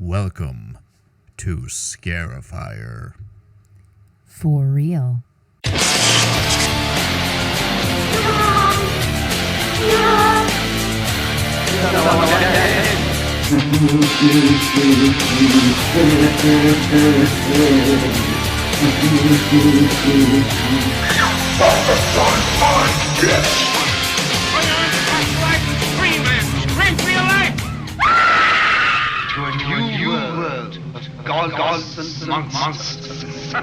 Welcome to Scarifyer. For real. To a new world of gods and monsters.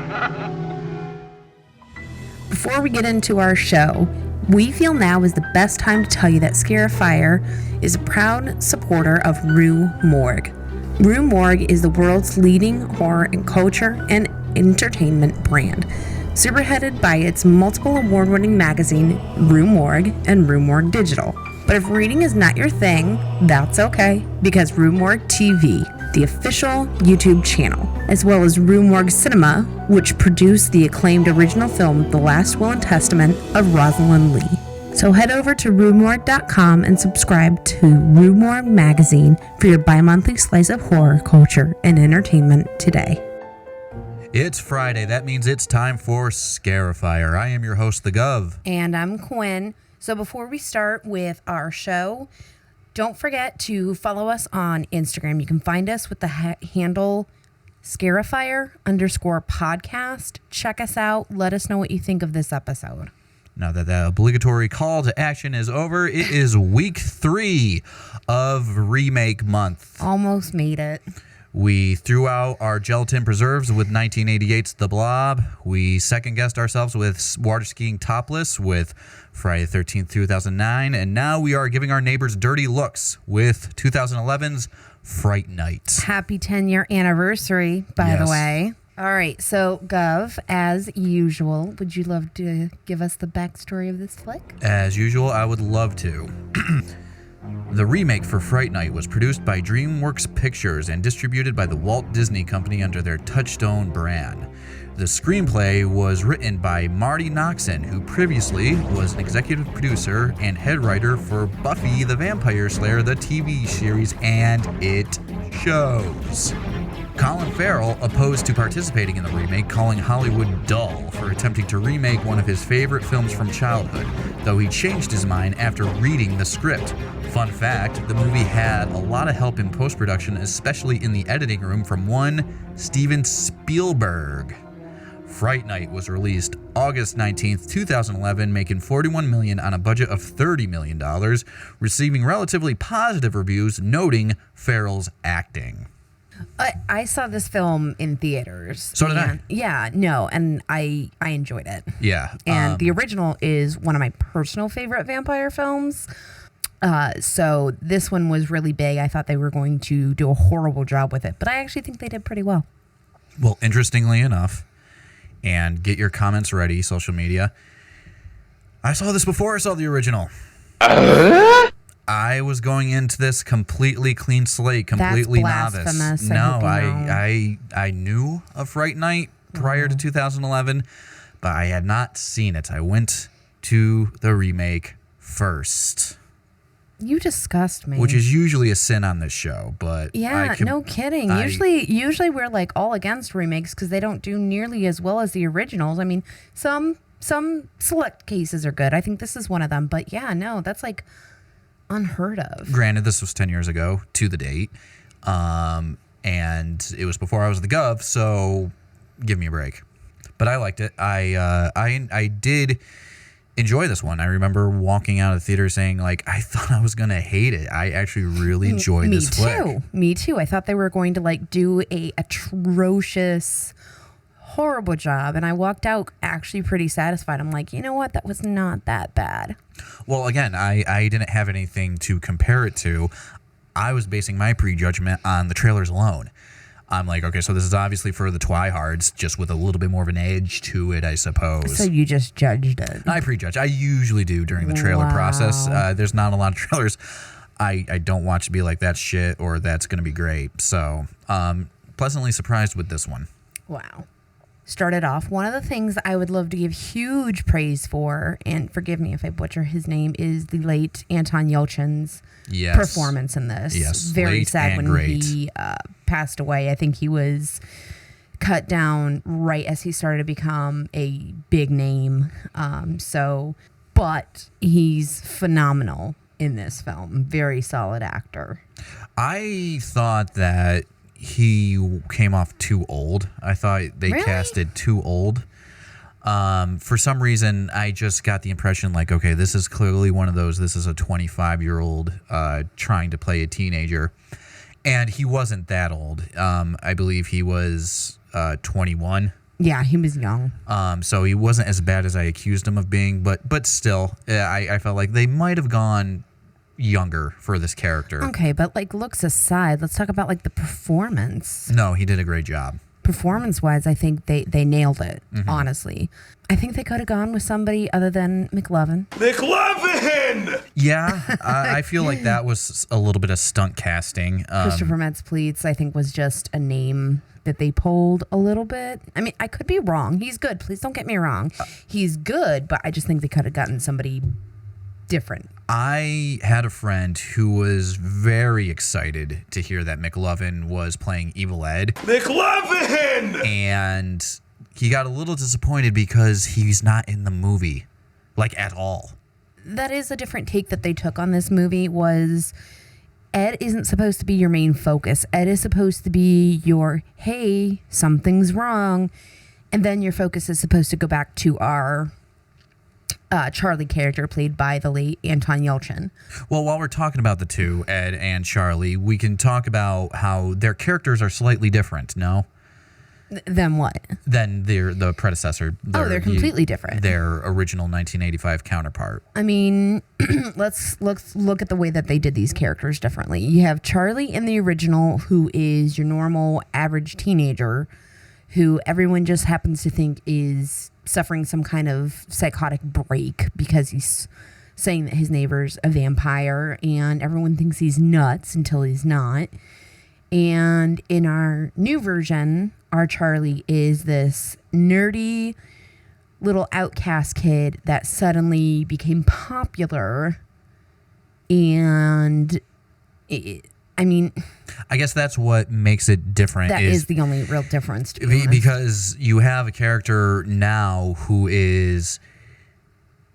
Before we get into our show, we feel now is the best time to tell you that Scarifyer is a proud supporter of Rue Morgue. Rue Morgue is the world's leading horror and culture and entertainment brand, spearheaded by its multiple award-winning magazine, Rue Morgue and Rue Morgue Digital. But if reading is not your thing, that's okay, because Rue Morgue TV, the official YouTube channel, as well as Rue Morgue Cinema, which produced the acclaimed original film The Last Will and Testament of Rosalind Lee. So head over to ruemorgue.com and subscribe to Rue Morgue Magazine for your bi-monthly slice of horror, culture, and entertainment today. It's Friday. That means it's time for Scarifyer. I am your host, The Gov. And I'm Quinn. So before we start with our show, don't forget to follow us on Instagram. You can find us with the handle Scarifyer_podcast. Check us out. Let us know what you think of this episode. Now that the obligatory call to action is over, it is week 3 of remake month. Almost made it. We threw out our gelatin preserves with 1988's The Blob. We second-guessed ourselves with water skiing topless with Friday the 13th, 2009. And now we are giving our neighbors dirty looks with 2011's Fright Night. Happy 10-year anniversary, by the way. All right, so Gov, as usual, would you love to give us the backstory of this flick? As usual, I would love to. The remake for Fright Night was produced by DreamWorks Pictures and distributed by the Walt Disney Company under their Touchstone brand. The screenplay was written by Marty Noxon, who previously was an executive producer and head writer for Buffy the Vampire Slayer, the TV series, and It shows. Colin Farrell opposed to participating in the remake, calling Hollywood dull for attempting to remake one of his favorite films from childhood, though he changed his mind after reading the script. Fun fact, the movie had a lot of help in post-production, especially in the editing room, from one Steven Spielberg. Fright Night was released August 19th, 2011, making $41 million on a budget of $30 million, receiving relatively positive reviews, noting Farrell's acting. I saw this film in theaters. So did I. Yeah, no, and I enjoyed it. Yeah. And the original is one of my personal favorite vampire films. So this one was really big. I thought they were going to do a horrible job with it, but I actually think they did pretty well. Well, interestingly enough, and get your comments ready, social media, I saw this before I saw the original. I was going into this completely clean slate, completely novice. No, I knew of Fright Night prior to 2011, but I had not seen it. I went to the remake first. You disgust me. Which is usually a sin on this show, but yeah, no kidding. Usually we're like all against remakes because they don't do nearly as well as the originals. I mean, some select cases are good. I think this is one of them, but yeah, no, that's like unheard of. Granted, this was 10 years ago to the date, and it was before I was the Gov, so give me a break. But I liked it. I did enjoy this one. I remember walking out of the theater saying, like, I thought I was gonna hate it. I actually really enjoyed this flick. Me too. I thought they were going to like do a atrocious, horrible job, and I walked out actually pretty satisfied. I'm like, you know what? That was not that bad. Well, again, I didn't have anything to compare it to. I was basing my prejudgment on the trailers alone. I'm like, okay, so this is obviously for the twihards, just with a little bit more of an edge to it, I suppose. So you just judged it. I prejudge. I usually do during the trailer process. There's not a lot of trailers I don't watch to be like, that's shit or that's going to be great. So pleasantly surprised with this one. Wow. started off, one of the things I would love to give huge praise for, and forgive me if I butcher his name, is the late Anton Yelchin's performance in this. Yes, very late sad and when great. he passed away. I think he was cut down right as he started to become a big name. But he's phenomenal in this film. Very solid actor. I thought that he came off too old. I thought they Really? casted too old. For some reason, I just got the impression like, okay, this is clearly one of those, this is a 25-year-old trying to play a teenager. And he wasn't that old. I believe he was 21. Yeah, he was young. So he wasn't as bad as I accused him of being, but still, I felt like they might have gone younger for this character. Okay, but like looks aside, let's talk about like the performance. No, he did a great job. Performance-wise, I think they nailed it, honestly. I think they could have gone with somebody other than McLovin. McLovin! Yeah, I feel like that was a little bit of stunt casting. Christopher Metz-Pleats, I think, was just a name that they pulled a little bit. I mean, I could be wrong. He's good. Please don't get me wrong. He's good, but I just think they could have gotten somebody different. I had a friend who was very excited to hear that McLovin was playing Evil Ed. McLovin! And he got a little disappointed because he's not in the movie, like at all. That is a different take that they took on this movie. Was Ed isn't supposed to be your main focus. Ed is supposed to be your, hey, something's wrong. And then your focus is supposed to go back to our Charlie character played by the late Anton Yelchin. Well, while we're talking about the two, Ed and Charlie, we can talk about how their characters are slightly different, no? Then what? Than the predecessor. They're completely different. Their original 1985 counterpart. I mean, let's look at the way that they did these characters differently. You have Charlie in the original, who is your normal average teenager, who everyone just happens to think is suffering some kind of psychotic break because he's saying that his neighbor's a vampire, and everyone thinks he's nuts until he's not. And in our new version, our Charlie is this nerdy little outcast kid that suddenly became popular. And I guess that's what makes it different. That is the only real difference, to be honest. Because you have a character now who is,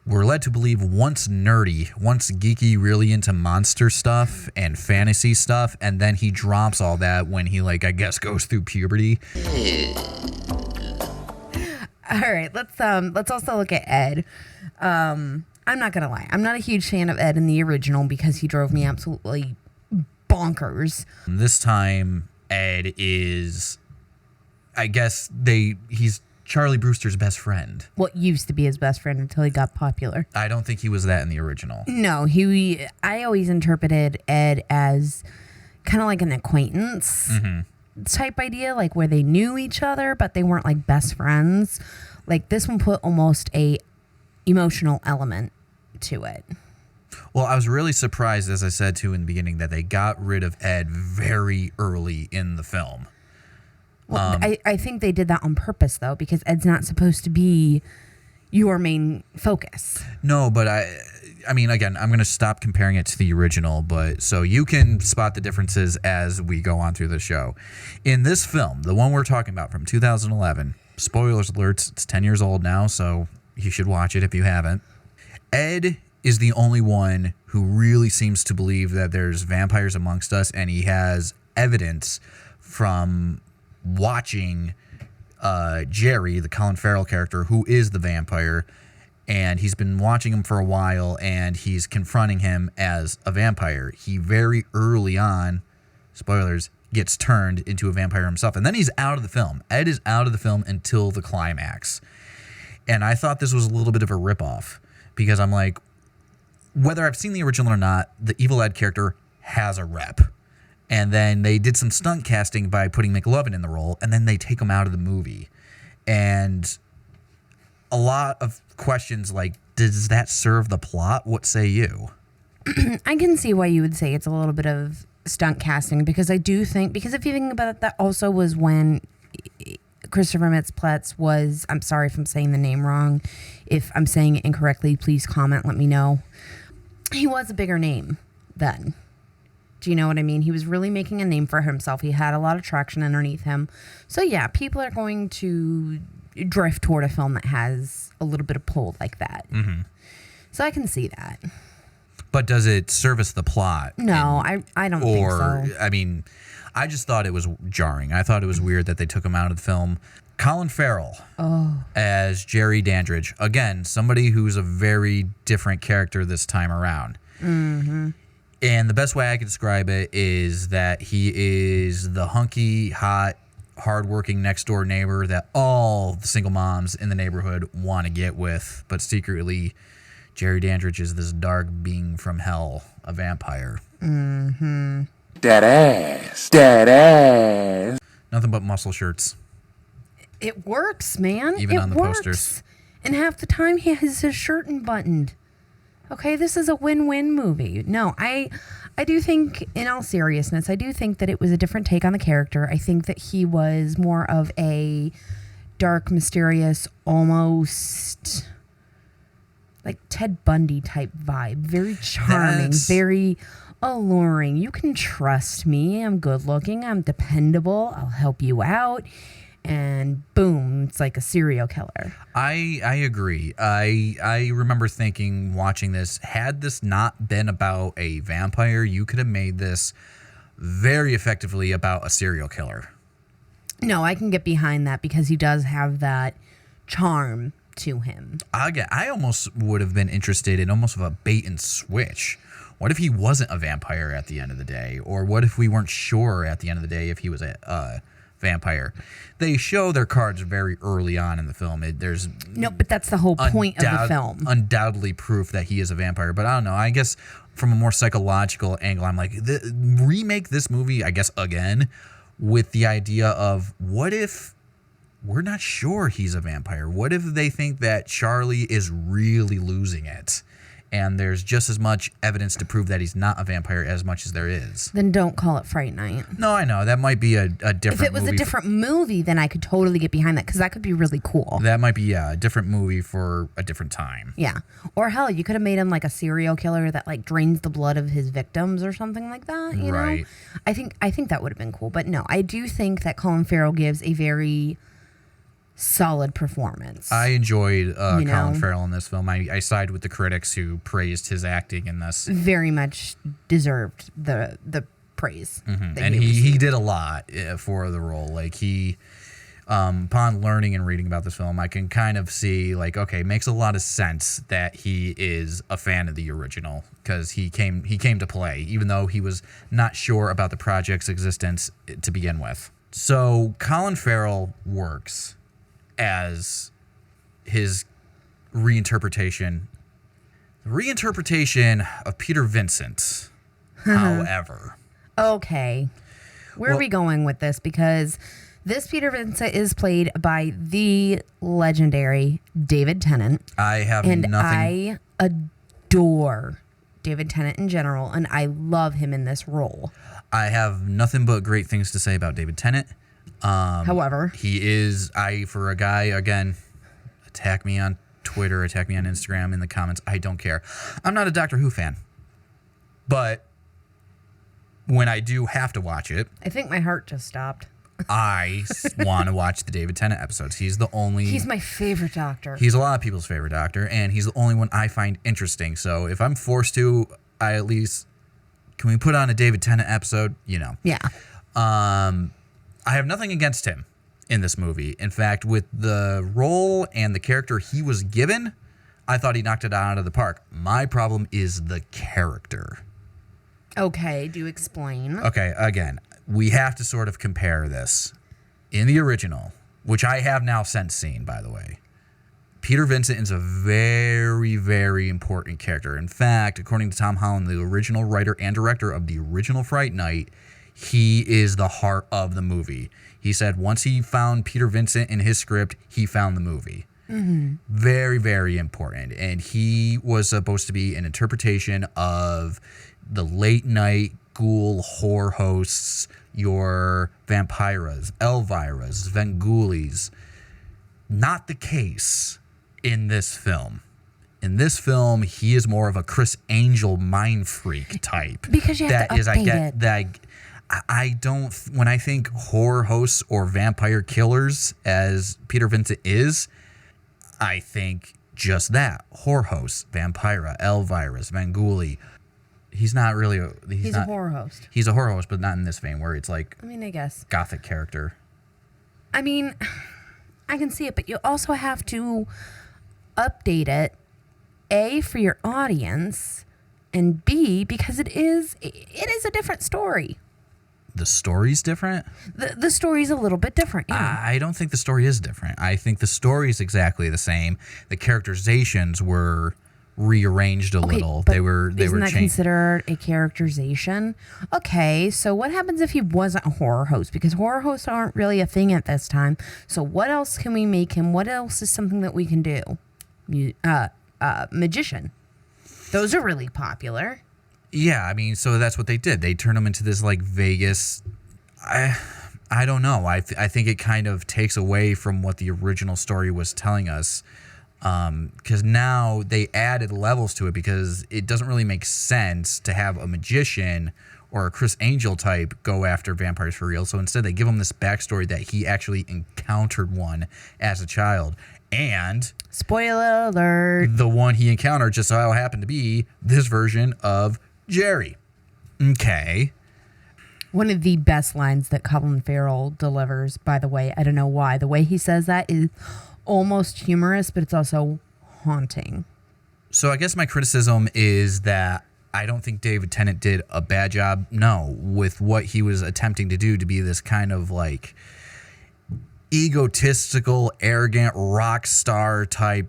we're led to believe, once nerdy, once geeky, really into monster stuff and fantasy stuff, and then he drops all that when he, I guess, goes through puberty. All right, let's also look at Ed. I'm not gonna lie, I'm not a huge fan of Ed in the original because he drove me absolutely bonkers. This time, Ed is, I guess, he's Charlie Brewster's best friend. What used to be his best friend until he got popular. I don't think he was that in the original. No, I always interpreted Ed as kind of like an acquaintance type idea, like where they knew each other, but they weren't like best friends. Like this one put almost a emotional element to it. Well, I was really surprised, as I said to in the beginning, that they got rid of Ed very early in the film. Well, I think they did that on purpose, though, because Ed's not supposed to be your main focus. No, but I mean, again, I'm going to stop comparing it to the original, but so you can spot the differences as we go on through the show. In this film, the one we're talking about from 2011, spoilers alerts, it's 10 years old now, so you should watch it if you haven't. Ed is the only one who really seems to believe that there's vampires amongst us, and he has evidence from watching Jerry, the Colin Farrell character, who is the vampire, and he's been watching him for a while, and he's confronting him as a vampire. He very early on, spoilers, gets turned into a vampire himself, and then he's out of the film. Ed is out of the film until the climax, and I thought this was a little bit of a ripoff, because I'm like, whether I've seen the original or not, the Evil Ed character has a rep. And then they did some stunt casting by putting McLovin in the role, and then they take him out of the movie. And a lot of questions like, does that serve the plot? What say you? I can see why you would say it's a little bit of stunt casting, because I do think, because if you think about it, that also was when Christopher Mintz-Plasse was, I'm sorry if I'm saying the name wrong. If I'm saying it incorrectly, please comment, let me know. He was a bigger name then. Do you know what I mean? He was really making a name for himself. He had a lot of traction underneath him. So yeah, people are going to drift toward a film that has a little bit of pull like that. Mm-hmm. So I can see that. But does it service the plot? No, I don't think so. I mean, I just thought it was jarring. I thought it was weird that they took him out of the film. Colin Farrell as Jerry Dandridge. Again, somebody who's a very different character this time around. Mm-hmm. And the best way I could describe it is that he is the hunky, hot, hardworking next-door neighbor that all the single moms in the neighborhood want to get with. But secretly, Jerry Dandridge is this dark being from hell, a vampire. Mm-hmm. That ass. That ass. Nothing but muscle shirts. It works, man. Even it on the works. posters. And half the time he has his shirt unbuttoned. Okay, this is a win-win movie. No, I do think, in all seriousness, I do think that it was a different take on the character. I think that he was more of a dark, mysterious, almost like Ted Bundy type vibe. Very charming, very alluring. You can trust me. I'm good looking. I'm dependable. I'll help you out. And boom, it's like a serial killer. I agree. I remember thinking, watching this, had this not been about a vampire, you could have made this very effectively about a serial killer. No, I can get behind that because he does have that charm to him. I almost would have been interested in almost of a bait and switch. What if he wasn't a vampire at the end of the day? Or what if we weren't sure at the end of the day if he was a vampire? They show their cards very early on in the film. There's no, but that's the whole point of the film. Undoubtedly proof that he is a vampire. But I don't know. I guess from a more psychological angle, I'm like, remake this movie, I guess, again, with the idea of what if we're not sure he's a vampire? What if they think that Charlie is really losing it? And there's just as much evidence to prove that he's not a vampire as much as there is. Then don't call it Fright Night. No, I know. That might be a different movie. If it was a different movie, then I could totally get behind that because that could be really cool. That might be, a different movie for a different time. Yeah. Or hell, you could have made him like a serial killer that like drains the blood of his victims or something like that, you know? I think that would have been cool. But no, I do think that Colin Farrell gives a very solid performance. I enjoyed Colin Farrell in this film. I side with the critics who praised his acting in this. Very much deserved the praise. Mm-hmm. And he did a lot for the role. Like he, upon learning and reading about this film, I can kind of see like, okay, it makes a lot of sense that he is a fan of the original because he came to play, even though he was not sure about the project's existence to begin with. So Colin Farrell works as his reinterpretation of Peter Vincent. However, okay, where are we going with this? Because this Peter Vincent is played by the legendary David Tennant. I adore David Tennant in general, and I love him in this role. I have nothing but great things to say about David Tennant. However, he is, for a guy, again, attack me on Twitter, attack me on Instagram in the comments. I don't care. I'm not a Doctor Who fan. But when I do have to watch it, I think my heart just stopped. I want to watch the David Tennant episodes. He's my favorite Doctor. He's a lot of people's favorite Doctor, and he's the only one I find interesting. So if I'm forced to, I at least, can we put on a David Tennant episode? You know. Yeah. I have nothing against him in this movie. In fact, with the role and the character he was given, I thought he knocked it out of the park. My problem is the character. Okay, do explain. Okay, again, we have to sort of compare this. In the original, which I have now since seen, by the way, Peter Vincent is a very, very important character. In fact, according to Tom Holland, the original writer and director of the original Fright Night, he is the heart of the movie. He said once he found Peter Vincent in his script, he found the movie. Mm-hmm. Very, very important. And he was supposed to be an interpretation of the late night ghoul horror hosts your vampiras, Elviras, Vengulis. Not the case in this film. In this film, he is more of a Chris Angel mind freak type. Because you have to update it. I don't, when I think horror hosts or vampire killers as Peter Vincent is, I think just that. Horror hosts, Vampira, Elvira, Svengoolie. He's not really he's a horror host. He's a horror host, but not in this vein where it's like I guess. Gothic character. I mean, I can see it, but you also have to update it, A, for your audience, and B, because it is a different story. The story's different? The story's a little bit different, yeah. I don't think the story is different. I think the story is exactly the same. The characterizations were rearranged a little. But They were isn't that changed. considered a characterization? Okay, so what happens if he wasn't a horror host? Because horror hosts aren't really a thing at this time. So what else can we make him? What else is something that we can do? Magician. Those are really popular. Yeah, I mean, so that's what they did. They turned him into this like Vegas. I don't know. I think it kind of takes away from what the original story was telling us, because now they added levels to it, because it doesn't really make sense to have a magician or a Chris Angel type go after vampires for real. So instead, they give him this backstory that he actually encountered one as a child. And spoiler alert, the one he encountered just so happened to be this version of Jerry. Okay. One of the best lines that Colin Farrell delivers, by the way, I don't know why. The way he says that is almost humorous, but it's also haunting. So I guess my criticism is that I don't think David Tennant did a bad job, with what he was attempting to do, to be this kind of like egotistical, arrogant rock star type,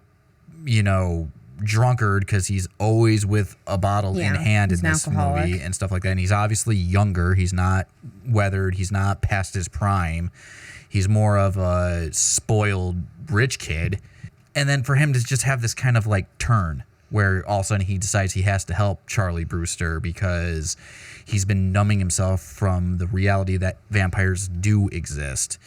drunkard, because he's always with a bottle in hand in this movie and stuff like that. And he's obviously younger. He's not weathered. He's not past his prime. He's more of a spoiled rich kid. And then for him to just have this kind of like turn where all of a sudden he decides he has to help Charlie Brewster because he's been numbing himself from the reality that vampires do exist.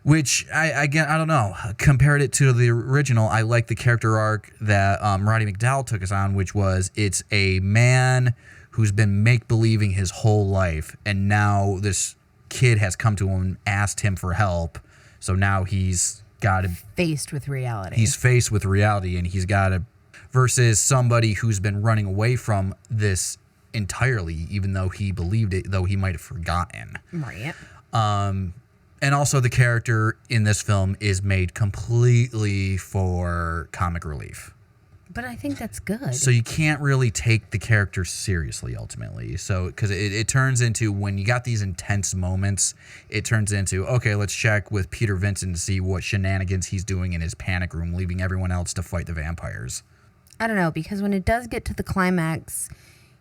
Which, I don't know. Compared it to the original, I like the character arc that Roddy McDowall took us on, which was it's a man who's been make-believing his whole life, and now this kid has come to him and asked him for help, so now he's got to... Faced with reality. He's faced with reality, and he's got to... Versus somebody who's been running away from this entirely, even though he believed it, though he might have forgotten. Right. And also the character in this film is made completely for comic relief. But I think that's good. So you can't really take the character seriously, ultimately. So, because it turns into, when you got these intense moments, it turns into, okay, let's check with Peter Vincent to see what shenanigans he's doing in his panic room, leaving everyone else to fight the vampires. I don't know, because when it does get to the climax,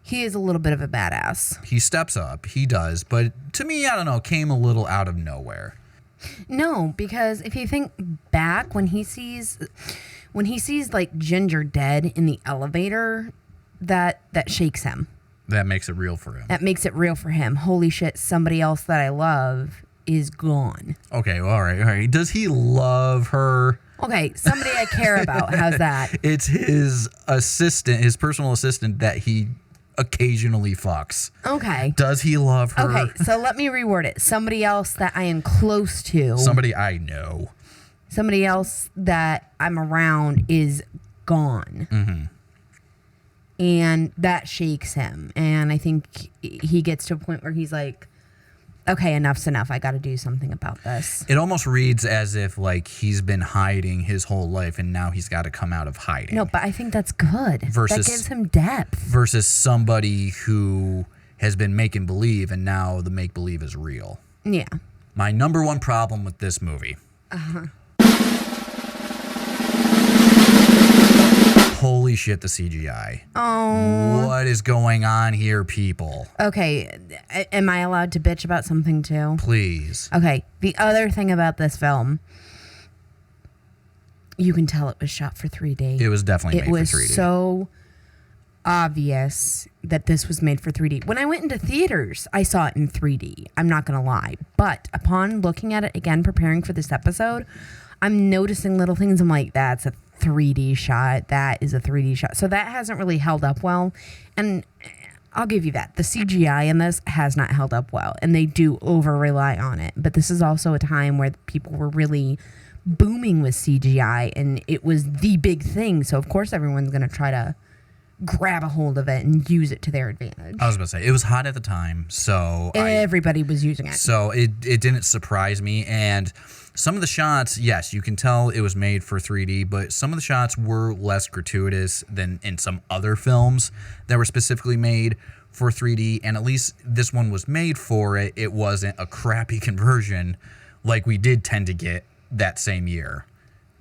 he is a little bit of a badass. He steps up, he does, but to me, I don't know, came a little out of nowhere. No, because if you think back, when he sees like Ginger dead in the elevator, that shakes him. That makes it real for him. That makes it real for him. Holy shit, somebody else that I love is gone. Okay, well, all right. Does he love her? Okay, somebody I care about. How's that? It's his assistant, his personal assistant that he occasionally fucks. Okay. Does he love her? Okay, so let me reword it. Somebody else that I am close to. Somebody I know. Somebody else that I'm around is gone. Mm-hmm. And that shakes him. And I think he gets to a point where he's like, okay, enough's enough. I got to do something about this. It almost reads as if like he's been hiding his whole life and now he's got to come out of hiding. No, but I think that's good. Versus, that gives him depth. Versus somebody who has been making believe and now the make believe is real. Yeah. My number one problem with this movie. Holy shit, the CGI. Oh. What is going on here, people? Okay, am I allowed to bitch about something too? Please. Okay, the other thing about this film, you can tell it was shot for 3D. It was definitely made for 3D. It was so obvious that this was made for 3D. When I went into theaters, I saw it in 3D. I'm not going to lie. But upon looking at it again, preparing for this episode, I'm noticing little things. I'm like, that's a 3D shot. That is a 3D shot. So that hasn't really held up well. And I'll give you that. The CGI in this has not held up well. And they do over-rely on it. But this is also a time where people were really booming with CGI. And it was the big thing. So, of course, everyone's going to try to grab a hold of it and use it to their advantage. I was about to say, it was hot at the time, so everybody was using it. So it didn't surprise me. And some of the shots, yes, you can tell it was made for 3D, but some of the shots were less gratuitous than in some other films that were specifically made for 3D. And at least this one was made for it. It wasn't a crappy conversion like we did tend to get that same year.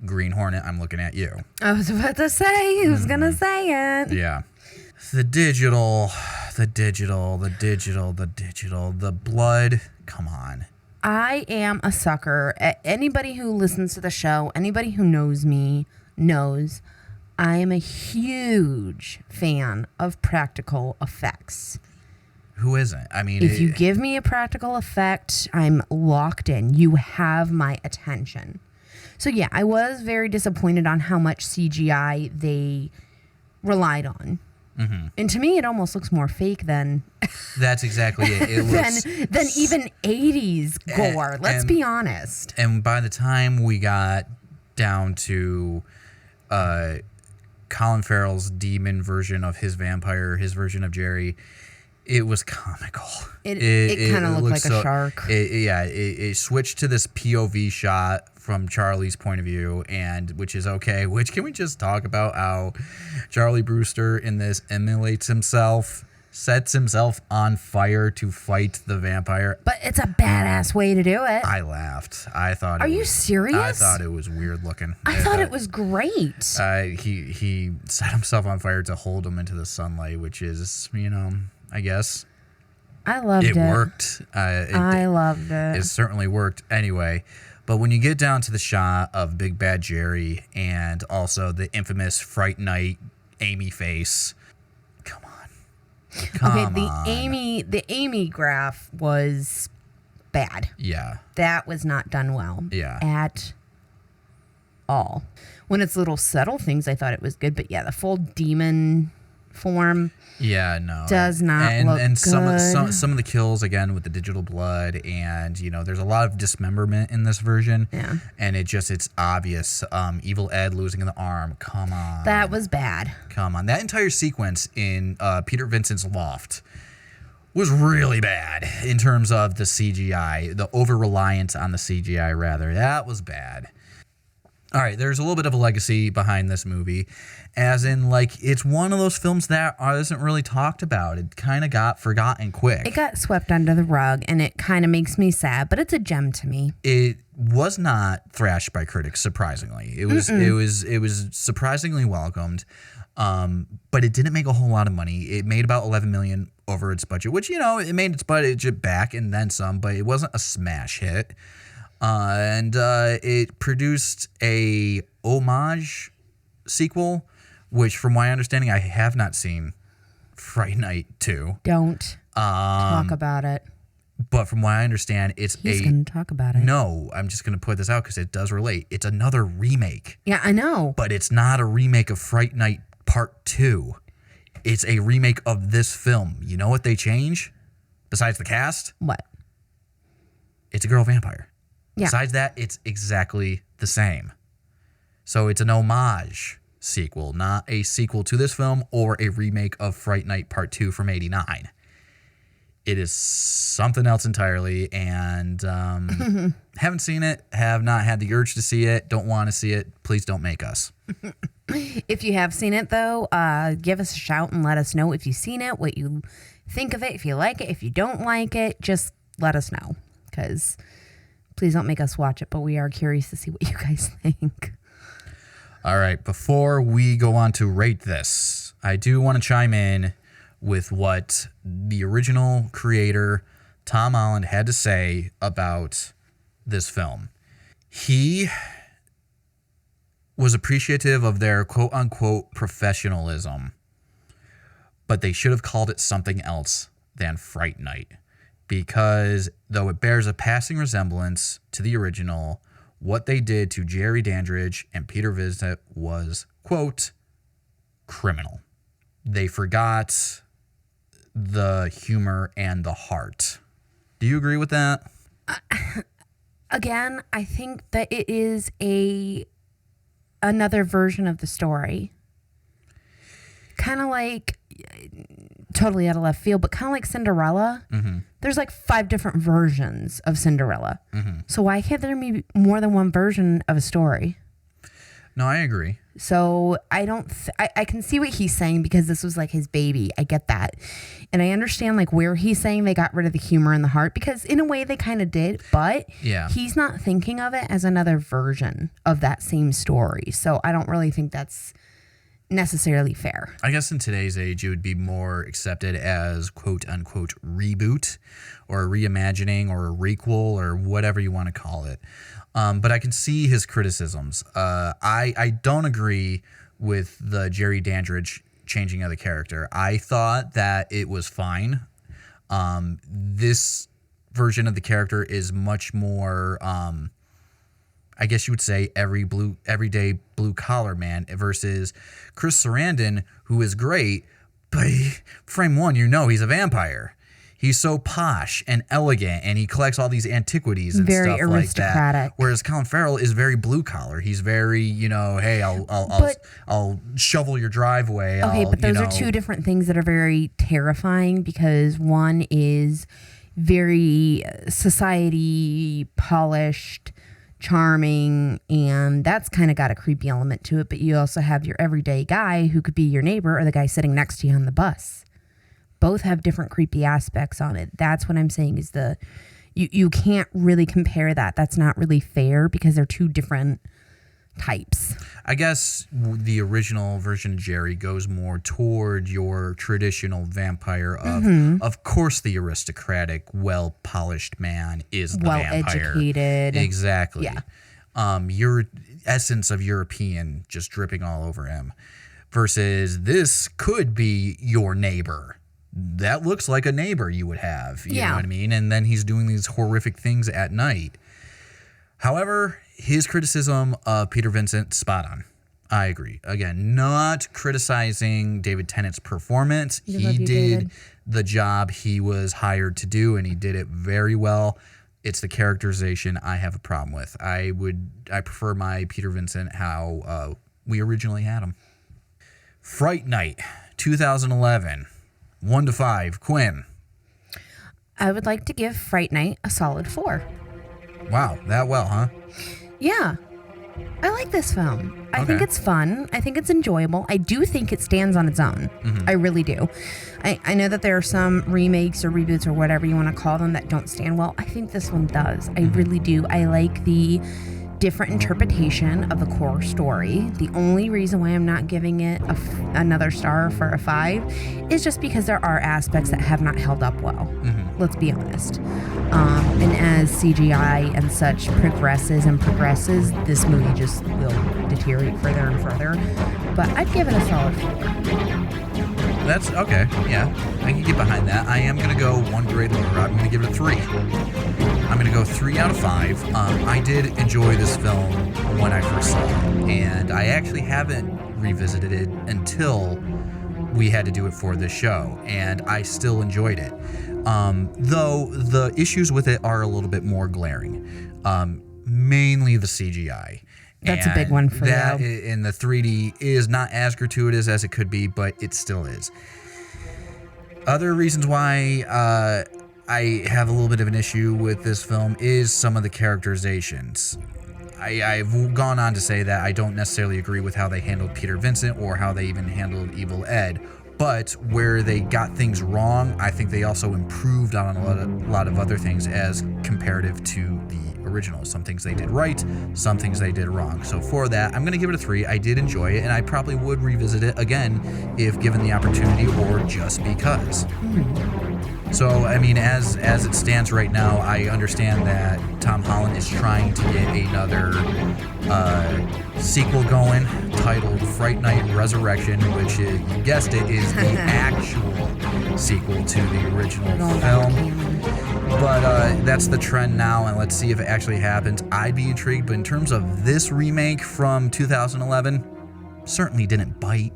Green Hornet, I'm looking at you. I was about to say, who's going to say it? Yeah. The digital, the blood. Come on. I am a sucker. Anybody who listens to the show, anybody who knows me knows I am a huge fan of practical effects. Who isn't? I mean, if you give me a practical effect, I'm locked in. You have my attention. So yeah, I was very disappointed on how much CGI they relied on. Mm-hmm. And to me, it almost looks more fake than... That's exactly it. It looks... than even 80s gore. Let's be honest. And by the time we got down to Colin Farrell's demon version of his vampire, his version of Jerry, it was comical. It kind of looked like a shark. It switched to this POV shot from Charlie's point of view, and which is okay. Which, can we just talk about how Charlie Brewster in this emulates himself, sets himself on fire to fight the vampire? But it's a badass way to do it. I laughed. I thought. Are you serious? I thought it was weird looking. I thought it was great. He set himself on fire to hold him into the sunlight, which is, I guess. I loved it. It worked. I loved it. It certainly worked anyway. But when you get down to the shot of Big Bad Jerry and also the infamous Fright Night Amy face, come on. The Amy graph was bad. Yeah. That was not done well. Yeah. At all. When it's little subtle things, I thought it was good. But yeah, the full demon form. Yeah, no. Does not look and good. some of the kills, again, with the digital blood, and, there's a lot of dismemberment in this version. Yeah. And it's obvious. Evil Ed losing the arm. Come on. That was bad. Come on. That entire sequence in Peter Vincent's loft was really bad in terms of the CGI, the over-reliance on the CGI, rather. That was bad. All right, there's a little bit of a legacy behind this movie, as in, it's one of those films that isn't really talked about. It kind of got forgotten quick. It got swept under the rug, and it kind of makes me sad, but it's a gem to me. It was not thrashed by critics, surprisingly. It was surprisingly welcomed, but it didn't make a whole lot of money. It made about $11 million over its budget, which, it made its budget back and then some, but it wasn't a smash hit. And it produced a homage sequel, which, from my understanding, I have not seen. Fright Night 2. Don't talk about it. But from what I understand, He's going to talk about it. No, I'm just going to put this out because it does relate. It's another remake. Yeah, I know. But it's not a remake of Fright Night Part 2. It's a remake of this film. You know what they change? Besides the cast? What? It's a girl vampire. Yeah. Besides that, it's exactly the same. So it's an homage sequel, not a sequel to this film or a remake of Fright Night Part 2 from '89. It is something else entirely, and haven't seen it, have not had the urge to see it, don't want to see it. Please don't make us. If you have seen it, though, give us a shout and let us know if you've seen it, what you think of it, if you like it, if you don't like it, just let us know, because... Please don't make us watch it, but we are curious to see what you guys think. All right, before we go on to rate this, I do want to chime in with what the original creator, Tom Holland, had to say about this film. He was appreciative of their quote-unquote professionalism but they should have called it something else than Fright Night, because though it bears a passing resemblance to the original, what they did to Jerry Dandridge and Peter Vincent was, quote, criminal. They forgot the humor and the heart. Do you agree with that? Again, I think that it is another version of the story. Kind of like, totally out of left field, but kind of like Cinderella. Mm-hmm. There's like 5 different versions of Cinderella. Mm-hmm. So why can't there be more than one version of a story? No, I agree. So I don't, I can see what he's saying because this was like his baby. I get that. And I understand like where he's saying they got rid of the humor and the heart, because in a way they kind of did, but he's not thinking of it as another version of that same story. So I don't really think that's necessarily fair. I guess in today's age, it would be more accepted as quote unquote reboot or a reimagining or a requel or whatever you want to call it. But I can see his criticisms. I don't agree with the Jerry Dandridge changing of the character. I thought that it was fine. This version of the character is much more, I guess you would say, everyday blue collar man versus Chris Sarandon, who is great, but frame one, he's a vampire. He's so posh and elegant, and he collects all these antiquities and very stuff like that. aristocratic. Whereas Colin Farrell is very blue collar. He's very, hey, I'll shovel your driveway. Okay, but those are 2 different things that are very terrifying, because one is very society polished, charming, and that's kind of got a creepy element to it. But you also have your everyday guy who could be your neighbor or the guy sitting next to you on the bus. Both have different creepy aspects on it. That's what I'm saying is you can't really compare that. That's not really fair because they're 2 different types. I guess the original version of Jerry goes more toward your traditional vampire of course, the aristocratic, well-polished man is the vampire. Well-educated. Exactly. Yeah. Your essence of European just dripping all over him. Versus this could be your neighbor. That looks like a neighbor you would have. You know what I mean? And then he's doing these horrific things at night. However, his criticism of Peter Vincent, spot on. I agree. Again, not criticizing David Tennant's performance. He did the job he was hired to do, and he did it very well. It's the characterization I have a problem with. I prefer my Peter Vincent how we originally had him. Fright Night, 2011. 1 to 5. Quinn. I would like to give Fright Night a solid 4. Wow, that well, huh? Yeah. I like this film. I think it's fun. I think it's enjoyable. I do think it stands on its own. Mm-hmm. I really do. I know that there are some remakes or reboots or whatever you want to call them that don't stand well. I think this one does. I really do. I like the different interpretation of the core story. The only reason why I'm not giving it another star for a 5 is just because there are aspects that have not held up well. Mm-hmm. Let's be honest. And as CGI and such progresses, this movie just will deteriorate further and further. But I'd give it a solid 4. That's okay. Yeah, I can get behind that. I am going to go 1 grade lower. I'm going to give it a 3. I'm going to go 3 out of 5. I did enjoy this film when I first saw it, and I actually haven't revisited it until we had to do it for this show, and I still enjoyed it. Though the issues with it are a little bit more glaring, mainly the CGI. That's a big one for you. And the 3D is not as gratuitous as it could be, but it still is. Other reasons why I have a little bit of an issue with this film is some of the characterizations. I've gone on to say that I don't necessarily agree with how they handled Peter Vincent or how they even handled Evil Ed, but where they got things wrong, I think they also improved on a lot of other things as comparative to the original. Some things they did right, some things they did wrong. So for that, I'm going to give it a 3. I did enjoy it, and I probably would revisit it again if given the opportunity or just because. So, I mean, as it stands right now, I understand that Tom Holland is trying to get another sequel going titled Fright Night Resurrection, which is, you guessed it, is the actual sequel to the original film. But that's the trend now, and let's see if it actually happens. I'd be intrigued, but in terms of this remake from 2011, certainly didn't bite.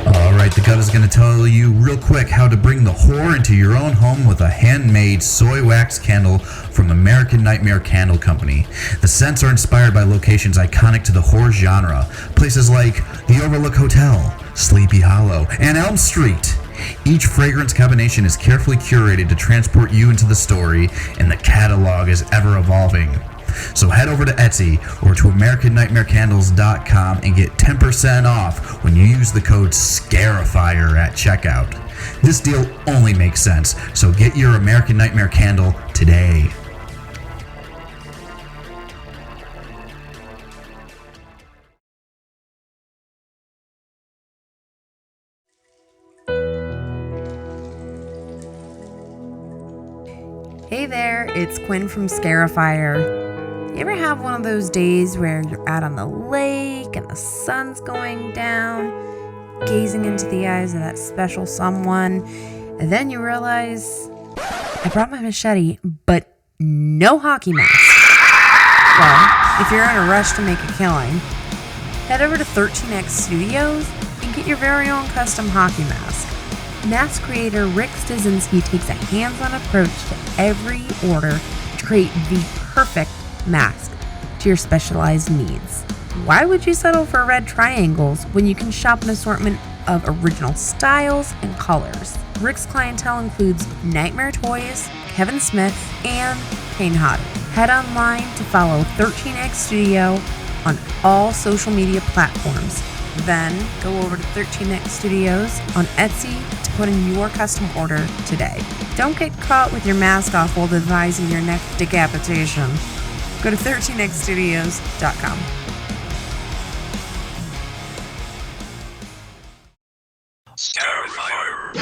Alright, the Gut is going to tell you real quick how to bring the horror into your own home with a handmade soy wax candle from American Nightmare Candle Company. The scents are inspired by locations iconic to the horror genre, places like the Overlook Hotel, Sleepy Hollow, and Elm Street. Each fragrance combination is carefully curated to transport you into the story, and the catalog is ever evolving. So head over to Etsy or to AmericanNightmareCandles.com and get 10% off when you use the code Scarifyer at checkout. This deal only makes sense, so get your American Nightmare candle today. Hey there, it's Quinn from Scarifyer. You ever have one of those days where you're out on the lake and the sun's going down, gazing into the eyes of that special someone, and then you realize, I brought my machete, but no hockey mask? Well, if you're in a rush to make a killing, head over to 13X Studios and get your very own custom hockey mask. Mask creator Rick Stizinski takes a hands-on approach to every order to create the perfect mask to your specialized needs. Why would you settle for red triangles when you can shop an assortment of original styles and colors? Rick's clientele includes Nightmare Toys, Kevin Smith, and Kane Hodder. Head online to follow 13X Studio on all social media platforms. Then go over to 13X Studios on Etsy to put in your custom order today. Don't get caught with your mask off while devising your next decapitation. Go to 13xstudios.com. Scarifyer.